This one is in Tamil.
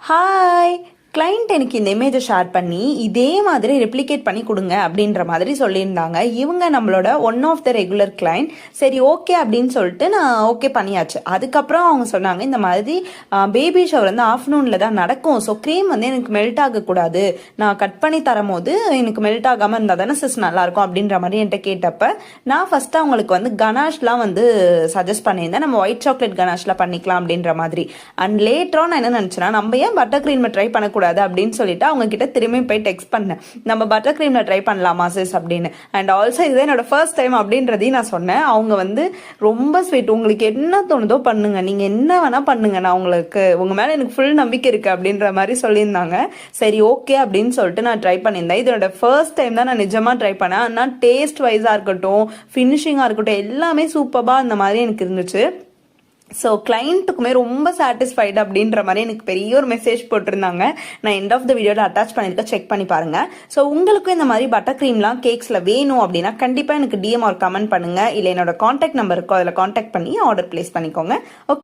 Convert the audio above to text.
ஹாய் கிளைண்ட் எனக்கு இந்த இமேஜை ஷேர் பண்ணி இதே மாதிரி ரெப்ளிகேட் பண்ணி கொடுங்க அப்படின்ற மாதிரி சொல்லியிருந்தாங்க. இவங்க நம்மளோட one of the regular client. சரி ஓகே அப்படின்னு சொல்லிட்டு நான் ஓகே பண்ணியாச்சு. அதுக்கப்புறம் அவங்க சொன்னாங்க இந்த மாதிரி பேபி ஷவர் வந்து ஆஃப்டர்நூனில் தான் நடக்கும். ஸோ க்ரீம் வந்து எனக்கு மெல்ட் ஆகக்கூடாது, நான் கட் பண்ணி தரும் போது எனக்கு மெல்ட் ஆகாமல் இருந்தால் தானே சிஸ் நல்லாயிருக்கும் அப்படின்ற மாதிரி என்கிட்ட கேட்டப்ப நான் ஃபஸ்ட்டு அவங்களுக்கு வந்து கனாஷ்லாம் வந்து சஜஸ்ட் பண்ணியிருந்தேன். நம்ம ஒயிட் சாக்லேட் கனாஷ்லாம் பண்ணிக்கலாம் அப்படின்ற மாதிரி. அண்ட் லேட்டராக நான் என்ன நினச்சேன்னா நம்ம ஏன் பட்டர் க்ரீமை ட்ரை பண்ணக்கூடாது அப்படின்னு சொல்லிட்டு அவங்க கிட்ட திரும்பி போய் டெக்ஸ்ட் பண்ணேன், நம்ம பட்டர் க்ரீம்ல ட்ரை பண்ணலாமா சிஸ் அப்படின்னு. அண்ட் ஆல்சோ இதுதான் என்னோட ஃபர்ஸ்ட் டைம் அப்படின்றதையும் நான் சொன்னேன். அவங்க வந்து ரொம்ப ஸ்வீட், உங்களுக்கு என்ன தோணுதோ பண்ணுங்க, நீங்க என்ன வேணா பண்ணுங்க, நான் உங்களுக்கு உங்க மேல எனக்கு ஃபுல் நம்பிக்கை இருக்கு அப்படின்ற மாதிரி சொல்லியிருந்தாங்க. சரி ஓகே அப்படின்னு சொல்லிட்டு நான் ட்ரை பண்ணியிருந்தேன். இதோட ஃபர்ஸ்ட் டைம் தான் நான் நிஜமா ட்ரை பண்ணேன். ஆனால் டேஸ்ட் வைஸா இருக்கட்டும், ஃபினிஷிங்கா இருக்கட்டும், எல்லாமே சூப்பராக அந்த மாதிரி எனக்கு இருந்துச்சு. ஸோ கிளைண்ட்டுக்குமே ரொம்ப சாட்டிஸ்ஃபைடு அப்படின்ற மாதிரி எனக்கு பெரிய ஒரு மெசேஜ் போட்டிருந்தாங்க. நான் எண்ட் ஆஃப் த வீடியோவில் அட்டாச் பண்ணியிருக்கேன், செக் பண்ணி பாருங்க. ஸோ உங்களுக்கும் இந்த மாதிரி பட்டர் க்ரீம்லாம் கேக்ஸில் வேணும் அப்படின்னா கண்டிப்பாக எனக்கு டிஎம் ஒரு கமெண்ட் பண்ணுங்க, இல்லை என்னோட காண்டாக்ட் நம்பர் இருக்கும், அதில் காண்டாக்ட் பண்ணி ஆர்டர் பிளேஸ் பண்ணிக்கோங்க. ஓகே.